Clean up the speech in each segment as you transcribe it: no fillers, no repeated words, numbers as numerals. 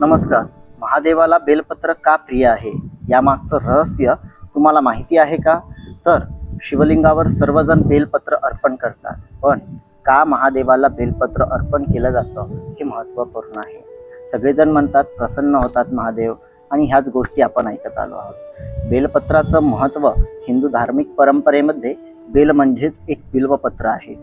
नमस्कार. महादेवाला बेलपत्र का प्रिय आहे यामागचं रहस्य तुम्हाला माहिती आहे का? तर शिवलिंगावर सर्वजण बेलपत्र अर्पण करतात, पण का महादेवाला बेलपत्र अर्पण केलं जातं हे महत्त्वपूर्ण आहे. सगळेजण म्हणतात प्रसन्न होतात महादेव, आणि ह्याच गोष्टी आपण ऐकत आलो आहोत. बेलपत्राचं महत्त्व हिंदू धार्मिक परंपरेमध्ये बेल म्हणजेच एक बिल्वपत्र आहे.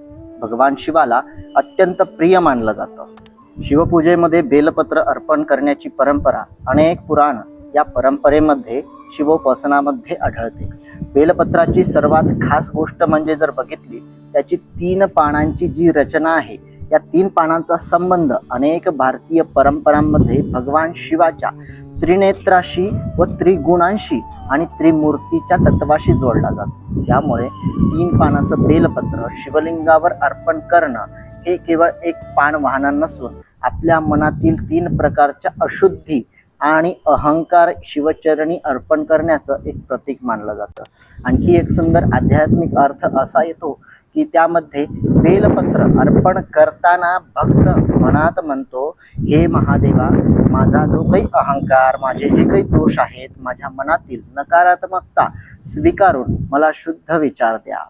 भगवान शिवाला अत्यंत प्रिय मानलं जातं. शिवपूजेमध्ये बेलपत्र अर्पण करण्याची परंपरा अनेक पुराण या परंपरेमध्ये शिवोपासनामध्ये आढळते. बेलपत्राची सर्वात खास गोष्ट म्हणजे जर बघितली त्याची 3 पानांची जी रचना आहे, या 3 पानांचा संबंध अनेक भारतीय परंपरांमध्ये भगवान शिवाच्या त्रिनेत्राशी व त्रिगुणांशी आणि त्रिमूर्तीच्या तत्वाशी जोडला जातो. त्यामुळे 3 पानाचं बेलपत्र शिवलिंगावर अर्पण करणं हे केवळ एक पान वाहन नसून आपल्या मनातील 3 प्रकारच्या अशुद्धी आणि अहंकार शिवचरणी अर्पण करण्याचं एक प्रतीक मानलं जातं. आणखी एक सुंदर आध्यात्मिक अर्थ असा येतो की त्यामध्ये बेलपत्र अर्पण करताना भक्त मनात म्हणतो, हे महादेवा, माझा जो काही अहंकार, माझे जे काही दोष आहेत, माझ्या मनातील नकारात्मकता स्वीकारून मला शुद्ध विचार द्या.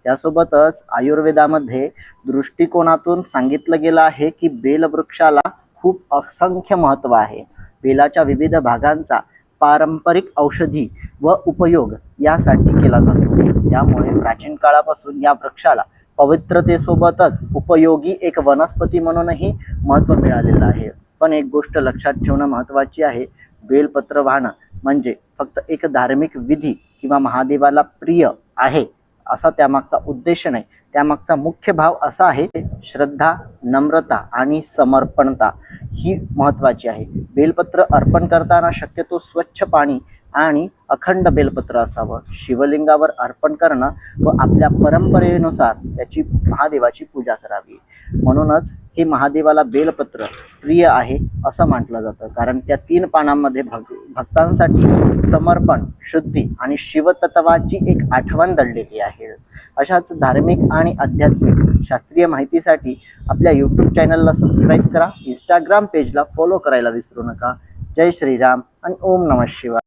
त्यासोबतच आयुर्वेदामध्ये दृष्टिकोनातून सांगितलं गेलं आहे की बेलवृक्षाला खूप असंख्य महत्त्व आहे. बेलाच्या विविध भागांचा पारंपरिक औषधी व उपयोग यासाठी केला जातो. त्यामुळे प्राचीन काळापासून या वृक्षाला पवित्रतेसोबतच उपयोगी एक वनस्पती म्हणूनही महत्त्व मिळालेलं आहे. पण एक गोष्ट लक्षात ठेवणं महत्त्वाची आहे, बेलपत्र वाहणं म्हणजे फक्त एक धार्मिक विधी किंवा महादेवाला प्रिय आहे असा त्यामागचा उद्देश नाही. त्यामागचा मुख्य भाव असा आहे, श्रद्धा, नम्रता आणि समर्पणता ही महत्त्वाची आहे. बेलपत्र अर्पण करताना शक्यतो स्वच्छ पाणी आणि अखंड बेलपत्र असावं. शिवलिंगावर अर्पण करणं व आपल्या परंपरेनुसार त्याची महादेवाची पूजा करावी. म्हणूनच हे महादेवाला बेलपत्र प्रिय आहे असं म्हटलं जातं, कारण त्या 3 पानांमध्ये भक्तांसाठी समर्पण, शुद्धी आणि शिवतत्वाची एक आठवण दडलेली आहे. अशाच धार्मिक आणि आध्यात्मिक शास्त्रीय माहितीसाठी आपल्या यूट्यूब चॅनलला सबस्क्राईब करा. इंस्टाग्राम पेजला फॉलो करायला विसरू नका. जय श्रीराम आणि ओम नमः शिवाय.